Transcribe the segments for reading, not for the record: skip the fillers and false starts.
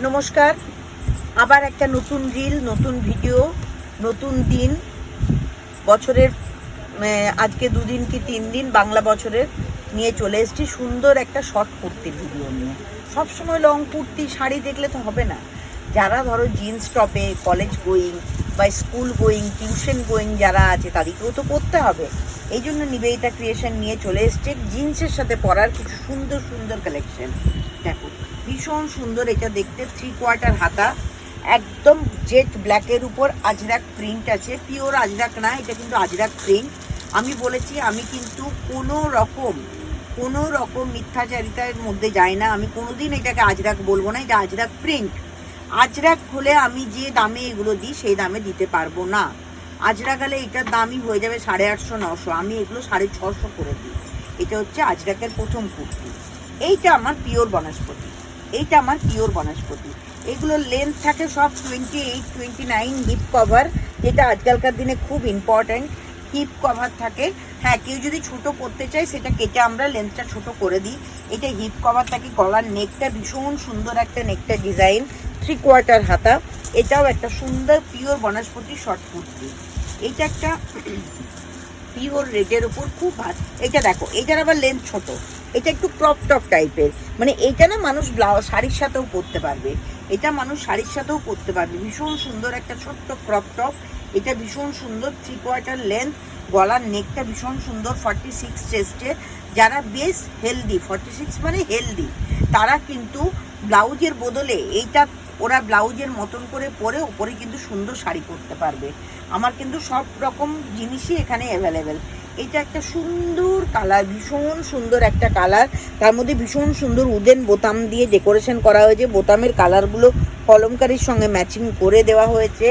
নমস্কার, আবার একটা নতুন রিল, নতুন ভিডিও, নতুন দিন, বছরের আজকে 2 দিন কি 3 দিন বাংলা বছরের নিয়ে চলে এসেছি সুন্দর একটা শর্ট কুর্তির ভিডিও নিয়ে। সবসময় লং কুর্তি শাড়ি দেখলে তো হবে না। যারা ধরো জিন্স টপে কলেজ গোয়িং বা স্কুল গোয়িং, টিউশন গোয়িং যারা আছে তাদেরকেও তো পরতে হবে। এই জন্য নিবেদিতা ক্রিয়েশন নিয়ে চলে এসছে জিন্সের সাথে পরার কিছু সুন্দর সুন্দর কালেকশন। দেখো ভীষণ সুন্দর, এটা দেখতে 3/4 হাতা, একদম জেট ব্ল্যাকের উপর আজরাক প্রিন্ট আছে। পিওর আজরাক না, এটা কিন্তু আজরাক প্রিন্ট। আমি বলেছি আমি কিন্তু কোনো রকম মিথ্যাচারিতার মধ্যে যাই না। আমি কোনোদিন এটাকে আজরাক বলবো না, এটা আজরাক প্রিন্ট। আজরাক হলে আমি যে দামে এগুলো দিই সেই দামে দিতে পারবো না। আজরাক হলে এটার দামই হয়ে যাবে 850-900, আমি এগুলো 650 করে দিই। এটা হচ্ছে আজরাকের প্রথম কুর্তি। এইটা আমার পিওর বনস্পতি। এগুলো লেন্থ থাকে সব 28-29 হিপ কভার, যেটা আজকালকার দিনে খুব ইম্পর্ট্যান্ট। হিপ কভার থাকে। হ্যাঁ, কেউ যদি ছোট করতে চায় সেটা কেটে আমরা লেন্থটা ছোট করে দিই। এটা হিপ কভার থাকে। গলার নেকটা ভীষণ সুন্দর একটা নেকটা ডিজাইন, 3/4 হাতা। এটাও একটা সুন্দর পিওর বনস্পতি শর্ট কুর্তি। এইটা একটা পিওর রেডের ওপর খুব ভালো। এটা দেখো, এটার আবার লেন্থ ছোট, এটা একটু ক্রপ টপ টাইপের। মানে এইটা না মানুষ শাড়ির সাথেও পরতে পারবে, ভীষণ সুন্দর একটা ছোট্ট ক্রপ টপ। এটা ভীষণ সুন্দর, 3/4 লেন্থ। গলার নেকটা ভীষণ সুন্দর, 46 চেস্টের। যারা বেশ হেলদি, 46 মানে হেলদি, তারা কিন্তু ব্লাউজের বদলে এইটা ওরা ব্লাউজের মতন করে পরে ওপরে কিন্তু সুন্দর শাড়ি পরতে পারবে। আমার কিন্তু সব রকম জিনিসই এখানে অ্যাভেলেবেল। এটা একটা সুন্দর কালার, ভীষণ সুন্দর একটা কালার। তার মধ্যে ভীষণ সুন্দর উডেন বোতাম দিয়ে ডেকোরেশন করা হয়েছে। বোতামের কালারগুলো কলমকারির সঙ্গে ম্যাচিং করে দেওয়া হয়েছে।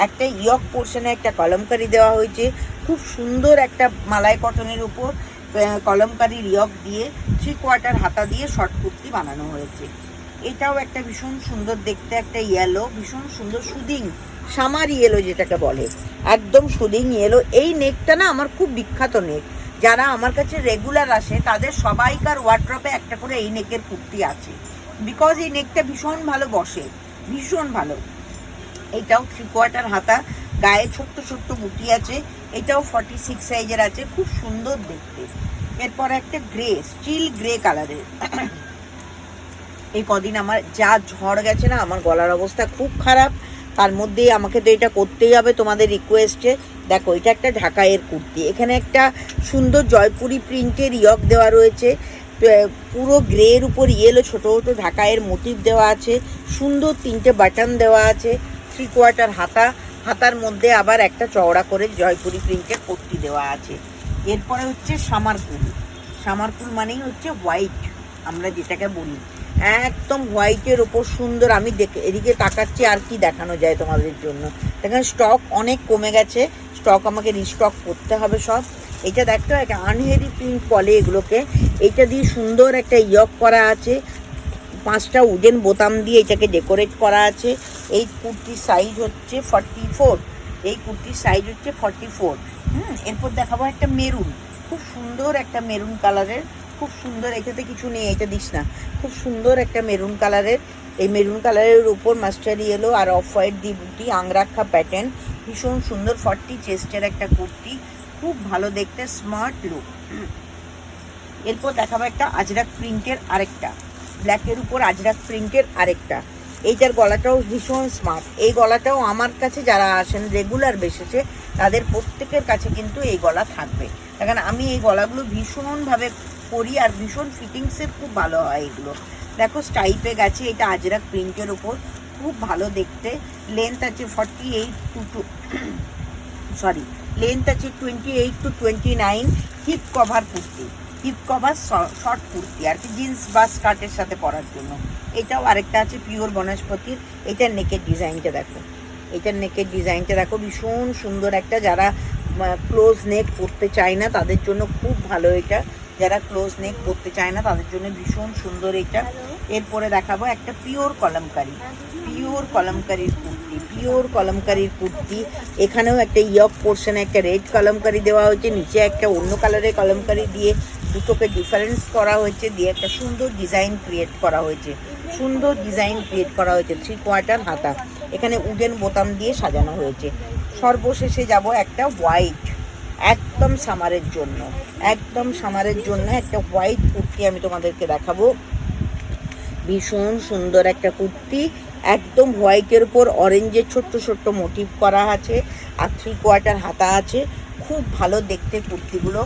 একটা ইয়ক পোর্শনে একটা কলমকারি দেওয়া হয়েছে। খুব সুন্দর একটা মালাই কটনের উপর কলমকারির ইয়ক দিয়ে 3/4 হাতা দিয়ে শর্ট কুর্তি বানানো হয়েছে। এটাও একটা ভীষণ সুন্দর দেখতে, একটা ইয়েলো, ভীষণ সুন্দর সুদিং সামার ইয়েলো যেটাকে বলে, একদম সুদিং ইয়েলো। এই নেকটা না আমার খুব বিখ্যাত নেক। যারা আমার কাছে রেগুলার আসে তাদের সবাইকার ওয়ার্ড্রপে একটা করে এই নেকের কুর্তি আছে, বিকজ এই নেকটা ভীষণ ভালো বসে, ভীষণ ভালো। এটাও 3/4 হাতা, গায়ে ছোট্ট ছোট্ট বুটি আছে। এটাও 46 সাইজের আছে, খুব সুন্দর দেখতে। এরপর একটা গ্রে, স্টিল গ্রে কালারের। এই কদিন আমার যা ঝড় গেছে না, আমার গলার অবস্থা খুব খারাপ। তার মধ্যে আমাকে তো এটা করতেই হবে তোমাদের রিকোয়েস্টে। দেখো, এটা একটা ঢাকাইয়ের কুর্তি। এখানে একটা সুন্দর জয়পুরি প্রিন্টের ইয়ক দেওয়া রয়েছে। পুরো গ্রের উপর ইয়েলো ছোটো ছোটো ঢাকাইয়ের মোটিভ দেওয়া আছে। সুন্দর 3টে বাটন দেওয়া আছে। 3/4 হাতা, হাতার মধ্যে আবার একটা চওড়া করে জয়পুরি প্রিন্টের কুর্তি দেওয়া আছে। এরপরে হচ্ছে সামারকুল মানেই হচ্ছে হোয়াইট, আমরা যেটাকে বলি একদম হোয়াইটের ওপর সুন্দর। আমি এদিকে তাকাচ্ছি আর কি দেখানো যায় তোমাদের জন্য। দেখেন স্টক অনেক কমে গেছে, স্টক আমাকে রিস্টক করতে হবে সব। এটা দেখতে একটা আনহেরি প্রিন্ট বলে এগুলোকে। এইটা দিয়ে সুন্দর একটা ইয়ক করা আছে, 5টা উডেন বোতাম দিয়ে এটাকে ডেকোরেট করা আছে। এই কুর্তির সাইজ হচ্ছে 44। এরপর দেখাবো একটা মেরুন, খুব সুন্দর একটা মেরুন কালারের, খুব সুন্দর। এটাতে কিছু নেই, এটা দিস না। খুব সুন্দর একটা মেরুন কালারের। এই মেরুন কালারের উপর মাস্টার ইয়েলো আর অফ হোয়াইট দিয়ে বুটি, আংরাক্ষা প্যাটার্ন, ভীষণ সুন্দর। 40 চেস্টের একটা কুর্তি, খুব ভালো দেখতে, স্মার্ট লুক। এরপর দেখাবো একটা আজরাক প্রিন্টের আরেকটা, ব্ল্যাকের উপর আজরাক প্রিন্টের আরেকটা। এইটার গলাটাও ভীষণ স্মার্ট। এই গলাটাও আমার কাছে যারা আসেন রেগুলার বেসেছে তাদের প্রত্যেকের কাছে কিন্তু এই গলা থাকবে। দেখেন আমি এই গলাগুলো ভীষণভাবে করি আর ভীষণ ফিটিংসের খুব ভালো হয় এগুলো। দেখো স্টাইপে গেছে, এটা আজরাক প্রিন্টের ওপর, খুব ভালো দেখতে। লেন্থ আছে 28-29। Hip cover kurti, hip cover short kurti আর কি, জিন্স বা স্কার্টের সাথে পরার জন্য। এটাও আরেকটা আছে পিওর বনস্পতির। এটার নেকের ডিজাইনটা দেখো, ভীষণ সুন্দর একটা। যারা ক্লোজ নেক পরতে চায় না তাদের জন্য খুব ভালো এটা, যারা ক্লোজ নেক পরতে চায় না তাদের জন্য ভীষণ সুন্দর এটা। এরপরে দেখাবো একটা পিওর কলমকারির কুর্তি। এখানেও একটা ইয়ক পোর্শনে একটা রেড কলমকারি দেওয়া হয়েছে, নিচে একটা অন্য কালারের কলমকারি দিয়ে দুটোকে ডিফারেন্স করা হয়েছে, দিয়ে একটা সুন্দর ডিজাইন ক্রিয়েট করা হয়েছে। সুন্দর ডিজাইন ক্রিয়েট করা হয়েছে, 3/4 হাতা, এখানে উডেন বোতাম দিয়ে সাজানো হয়েছে। সর্বশেষে যাব একটা হোয়াইট, একদম সামারের জন্য, একদম সামারের জন্য একটা হোয়াইট কুর্তি আমি তোমাদেরকে দেখাবো। ভীষণ সুন্দর একটা কুর্তি, একদম হোয়াইটের উপর অরেঞ্জের ছোট্ট ছোট্ট মোটিভ করা আছে, আর 3/4 হাতা আছে। খুব ভালো দেখতে কুর্তিগুলো,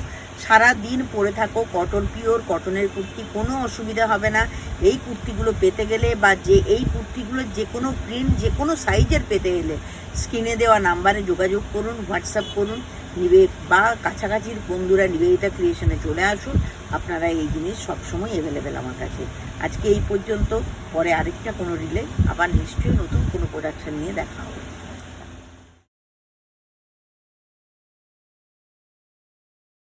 সারা দিন পরে থাকো, কটন, পিওর কটনের কুর্তি, কোনো অসুবিধা হবে না। এই কুর্তিগুলো পেতে গেলে বা এই কুর্তিগুলো যে কোনো প্রিন্ট, যে কোনো সাইজের পেতে গেলে স্ক্রিনে দেওয়া নাম্বারে যোগাযোগ করুন, হোয়াটসঅ্যাপ করুন, বা কাছাকাছির বন্ধুরা নিবেদিতা ক্রিয়েশনে চলে আসুন। আপনারা এই জিনিস সবসময় অ্যাভেলেবেল আমার কাছে। আজকে এই পর্যন্ত, পরে আরেকটা কোনো রিলে আবার নিশ্চয়ই নতুন কোনো প্রোডাকশন নিয়ে দেখা হবে।